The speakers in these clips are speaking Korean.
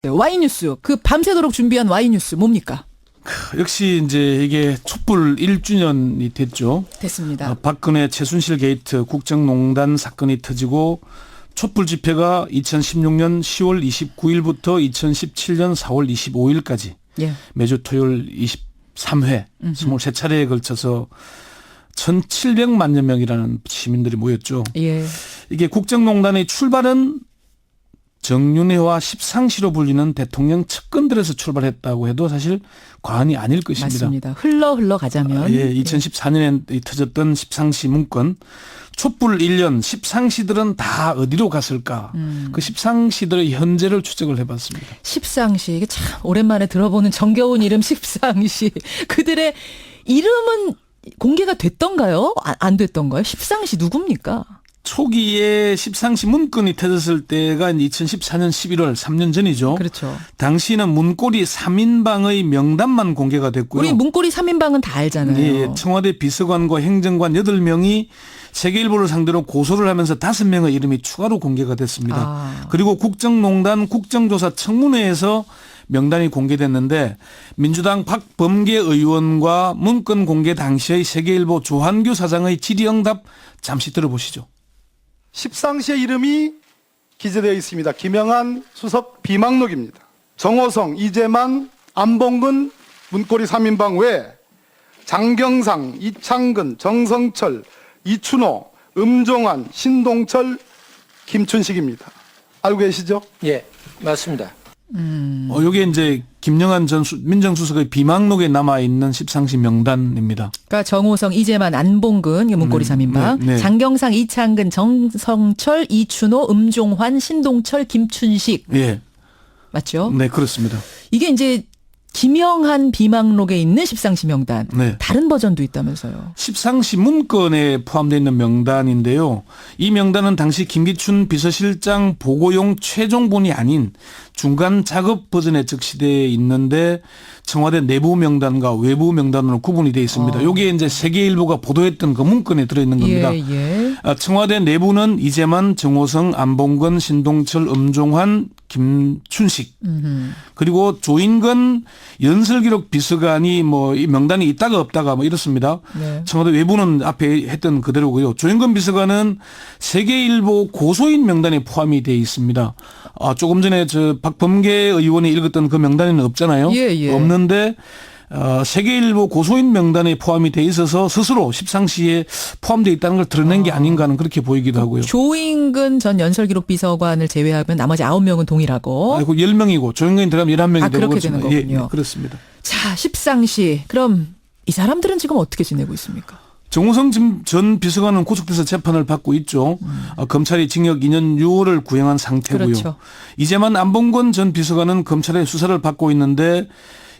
Y뉴스, 그 밤새도록 준비한 Y뉴스 뭡니까? 역시 이제 이게 촛불 1주년이 됐죠. 됐습니다. 박근혜 최순실 게이트 국정농단 사건이 터지고 촛불 집회가 2016년 10월 29일부터 2017년 4월 25일까지 예. 매주 토요일 23회 23차례에 걸쳐서 1,700만여 명이라는 시민들이 모였죠. 예. 이게 국정농단의 출발은 정윤회와 십상시로 불리는 대통령 측근들에서 출발했다고 해도 사실 과언이 아닐 것입니다. 맞습니다. 흘러 가자면. 예, 2014년에 터졌던 십상시 문건. 촛불 1년 십상시들은 다 어디로 갔을까? 그 십상시들의 현재를 추적을 해봤습니다. 십상시, 이게 참 오랜만에 들어보는 정겨운 이름 십상시. 그들의 이름은 공개가 됐던가요? 안 됐던가요? 십상시 누굽니까? 초기에 십상시 문건이 터졌을 때가 2014년 11월 3년 전이죠. 그렇죠. 당시는 문고리 3인방의 명단만 공개가 됐고요. 우리 문고리 3인방은 다 알잖아요. 예, 청와대 비서관과 행정관 8명이 세계일보를 상대로 고소를 하면서 5명의 이름이 추가로 공개가 됐습니다. 그리고 국정농단 국정조사 청문회에서 명단이 공개됐는데 민주당 박범계 의원과 문건 공개 당시의 세계일보 조한규 사장의 질의응답 잠시 들어보시죠. 십상시의 이름이 기재되어 있습니다. 김영한 수석 비망록입니다. 정호성, 이재만, 안봉근 문고리 3인방 외 장경상, 이창근, 정성철, 이춘호, 음종환, 신동철, 김춘식입니다. 알고 계시죠? 예, 맞습니다. 이게 이제 김영한 전 민정수석의 비망록에 남아있는 십상시 명단입니다. 그러니까 정호성, 이재만, 안봉근, 이게 문고리 3인방. 네, 네. 장경상, 이창근, 정성철, 이춘호, 음종환, 신동철, 김춘식. 예. 맞죠? 네, 그렇습니다. 이게 이제 김영한 비망록에 있는 십상시 명단. 네. 다른 버전도 있다면서요. 십상시 문건에 포함되어 있는 명단인데요. 이 명단은 당시 김기춘 비서실장 보고용 최종본이 아닌 중간 작업 버전에 적시되어 있는데 청와대 내부 명단과 외부 명단으로 구분이 되어 있습니다. 여기에 이제 세계일보가 보도했던 그 문건에 들어있는 겁니다. 예. 청와대 내부는 이재만, 정호성, 안봉근, 신동철, 음종환, 김춘식 그리고 조인근 연설기록 비서관이 뭐 이 명단이 있다가 없다가 뭐 이렇습니다. 네. 청와대 외부는 앞에 했던 그대로고요. 조인근 비서관은 세계일보 고소인 명단에 포함이 되어 있습니다. 조금 전에 저 박범계 의원이 읽었던 그 명단에는 없잖아요. 예. 없는데 세계일보 고소인 명단에 포함이 돼 있어서 스스로 십상시에 포함되어 있다는 걸 드러낸 게 아닌가 하는 그렇게 보이기도 하고요. 조인근 전 연설기록 비서관을 제외하면 나머지 9명은 동일하고. 아이고 10명이고 조인근이 들어가면 11명이 되는 그렇게 거죠. 되는 거군요. 예, 그렇습니다. 자, 십상시. 그럼 이 사람들은 지금 어떻게 지내고 있습니까? 정호성 전 비서관은 구속돼서 재판을 받고 있죠. 검찰이 징역 2년 6월을 구형한 상태고요. 그렇죠. 이제만 안봉근 전 비서관은 검찰의 수사를 받고 있는데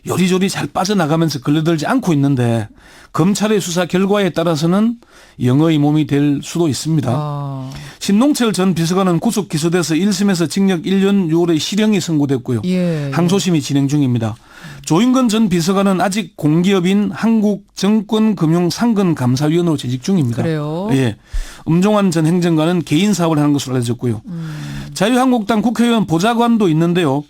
요리조리 잘 빠져나가면서 걸려들지 않고 있는데 검찰의 수사 결과에 따라서는 영어의 몸이 될 수도 있습니다. 신동철 전 비서관은 구속 기소돼서 1심에서 징역 1년 6월에 실형이 선고됐고요. 예. 항소심이 진행 중입니다. 조인근 전 비서관은 아직 공기업인 한국증권금융상근감사위원으로 재직 중입니다. 그래요? 예. 음종환 전 행정관은 개인 사업을 하는 것으로 알려졌고요. 자유한국당 국회의원 보좌관도 있는데요.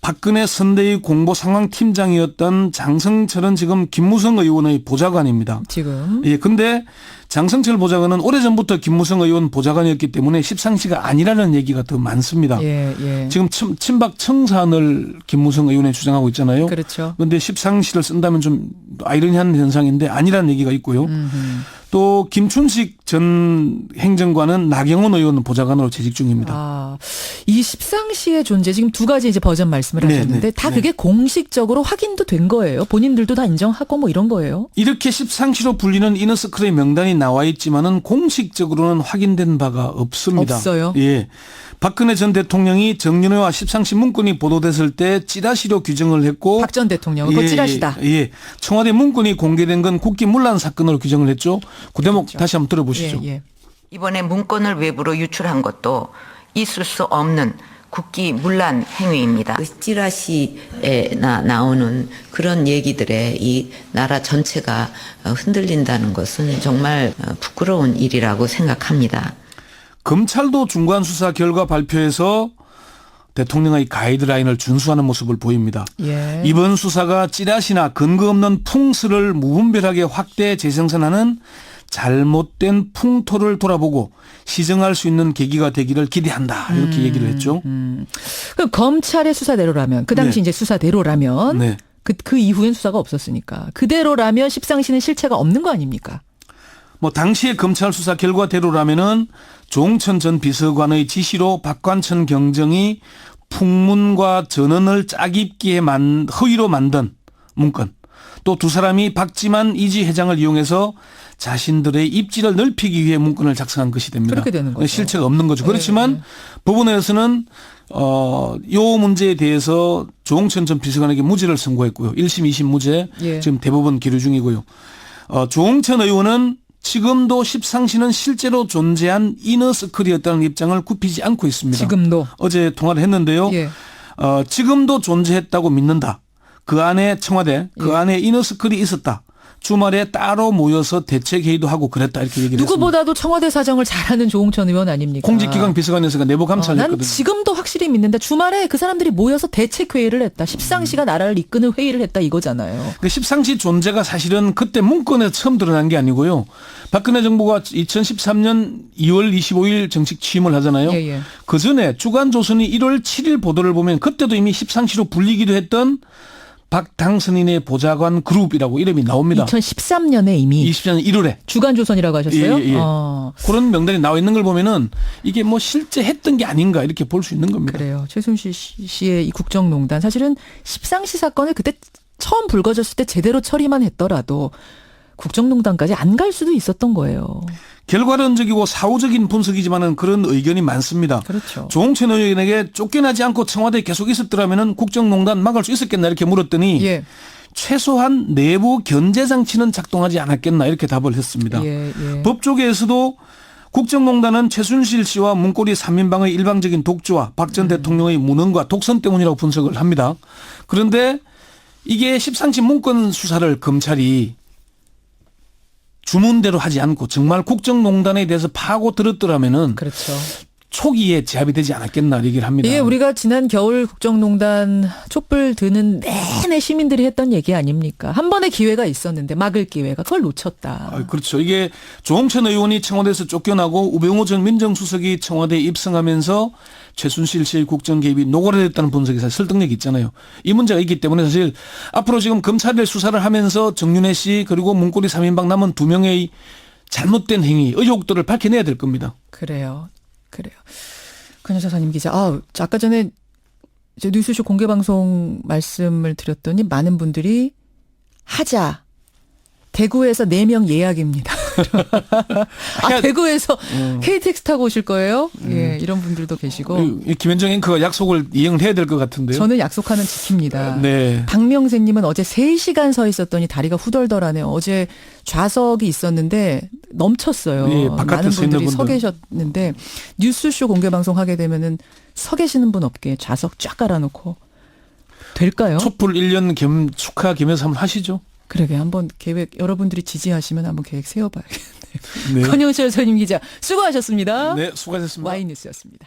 박근혜 선대위 공보 상황팀장이었던 장성철은 지금 김무성 의원의 보좌관입니다. 지금. 예, 근데 장성철 보좌관은 오래전부터 김무성 의원 보좌관이었기 때문에 십상시가 아니라는 얘기가 더 많습니다. 예. 지금 친박 청산을 김무성 의원이 주장하고 있잖아요. 그렇죠. 그런데 십상시를 쓴다면 좀 아이러니한 현상인데 아니라는 얘기가 있고요. 또 김춘식 전 행정관은 나경원 의원 보좌관으로 재직 중입니다. 이 십상시의 존재 지금 두 가지 이제 버전 말씀을 하셨는데 다 그게 공식적으로 확인도 된 거예요. 본인들도 다 인정하고 뭐 이런 거예요. 이렇게 십상시로 불리는 이너서클의 명단이 나와 있지만은 공식적으로는 확인된 바가 없습니다. 없어요? 예. 박근혜 전 대통령이 정윤회와 십상시 문건이 보도됐을 때 찌라시로 규정을 했고 박 전 대통령은 그 찌라시다. 예. 청와대 문건이 공개된 건 국기문란 사건으로 규정을 했죠. 그 대목 그렇죠. 다시 한번 들어보시죠. 예. 이번에 문건을 외부로 유출한 것도 있을 수 없는 국기 문란 행위입니다. 그 찌라시에 나오는 그런 얘기들에 이 나라 전체가 흔들린다는 것은 정말 부끄러운 일이라고 생각합니다. 검찰도 중간 수사 결과 발표에서 대통령의 가이드라인을 준수하는 모습을 보입니다. 예. 이번 수사가 찌라시나 근거 없는 풍수를 무분별하게 확대 재생산하는 잘못된 풍토를 돌아보고 시정할 수 있는 계기가 되기를 기대한다. 이렇게 얘기를 했죠. 그럼 검찰의 수사대로라면 그 당시 네. 이제 수사대로라면 네. 그 이후엔 수사가 없었으니까 그대로라면 십상시는 실체가 없는 거 아닙니까? 뭐 당시의 검찰 수사 결과대로라면은 조홍천 전 비서관의 지시로 박관천 경정이 풍문과 전언을 짜깁기에 허위로 만든 문건, 또 두 사람이 박지만 이지 회장을 이용해서 자신들의 입지를 넓히기 위해 문건을 작성한 것이 됩니다. 그렇게 되는 거죠. 실체가 없는 거죠. 그렇지만 법원에서는 요 문제에 대해서 조홍천 전 비서관에게 무죄를 선고했고요. 1심, 2심 무죄 예. 지금 대법원 기류 중이고요. 조홍천 의원은 지금도 십상시는 실제로 존재한 이너서클이었다는 입장을 굽히지 않고 있습니다. 지금도. 어제 통화를 했는데요. 예. 지금도 존재했다고 믿는다. 그 안에 청와대, 그 예. 안에 이너서클이 있었다. 주말에 따로 모여서 대책회의도 하고 그랬다 이렇게 얘기를 했습니다. 누구보다도 청와대 사정을 잘하는 조홍천 의원 아닙니까? 공직기강 비서관에서가 내부 감찰을 난 했거든요. 지금도 확실히 믿는다. 주말에 그 사람들이 모여서 대책회의를 했다. 십상시가 나라를 이끄는 회의를 했다 이거잖아요. 그 십상시 존재가 사실은 그때 문건에 처음 드러난 게 아니고요. 박근혜 정부가 2013년 2월 25일 정식 취임을 하잖아요. 예, 예. 그 전에 주간조선이 1월 7일 보도를 보면 그때도 이미 십상시로 불리기도 했던 박당선인의 보좌관 그룹이라고 이름이 나옵니다. 2013년에 이미 20년 1월에. 주간조선이라고 하셨어요? 예, 예, 예. 그런 명단이 나와 있는 걸 보면은 이게 뭐 실제 했던 게 아닌가 이렇게 볼 수 있는 겁니다. 그래요. 최순실 씨의 이 국정농단 사실은 십상시 사건을 그때 처음 불거졌을 때 제대로 처리만 했더라도 국정농단까지 안 갈 수도 있었던 거예요. 결과론적이고 사후적인 분석이지만은 그런 의견이 많습니다. 그렇죠. 조홍천 의원에게 쫓겨나지 않고 청와대에 계속 있었더라면은 국정농단 막을 수 있었겠나 이렇게 물었더니 예. 최소한 내부 견제 장치는 작동하지 않았겠나 이렇게 답을 했습니다. 예, 예. 법조계에서도 국정농단은 최순실 씨와 문고리 3인방의 일방적인 독주와 박 전 대통령의 무능과 독선 때문이라고 분석을 합니다. 그런데 이게 십상시 문건 수사를 검찰이 주문대로 하지 않고 정말 국정농단에 대해서 파고 들었더라면은 그렇죠. 초기에 제압이 되지 않았겠나 얘기를 합니다. 이게 우리가 지난 겨울 국정농단 촛불 드는 내내 시민들이 했던 얘기 아닙니까? 한 번의 기회가 있었는데 막을 기회가 그걸 놓쳤다. 그렇죠. 이게 조홍천 의원이 청와대에서 쫓겨나고 우병우 전 민정수석이 청와대에 입성하면서 최순실 씨의 국정 개입이 노골화됐다는 분석이 사실 설득력이 있잖아요. 이 문제가 있기 때문에 사실 앞으로 지금 검찰의 수사를 하면서 정윤회 씨 그리고 문고리 3인방 남은 2명의 잘못된 행위, 의혹들을 밝혀내야 될 겁니다. 그래요. 권여사님 기자. 아까 전에 이제 뉴스쇼 공개방송 말씀을 드렸더니 많은 분들이 하자. 대구에서 4명 예약입니다. 대구에서 KTX 타고 오실 거예요? 예, 이런 분들도 계시고. 김현정 앵커가 약속을 이행을 해야 될 것 같은데요. 저는 약속하는 지킵니다. 네. 박명세님은 어제 3시간 서 있었더니 다리가 후덜덜하네요. 어제 좌석이 있었는데 넘쳤어요. 예, 많은 바깥에서 있는 분들이 서 분들. 계셨는데 뉴스쇼 공개방송 하게 되면은 서 계시는 분 없게 좌석 쫙 깔아놓고 될까요? 촛불 1년 축하 겸해서 한번 하시죠. 그러게 한번 계획 여러분들이 지지하시면 한번 계획 세워봐야겠네요. 네. 권영철 선임 기자 수고하셨습니다. 네, 수고하셨습니다. 와이뉴스였습니다.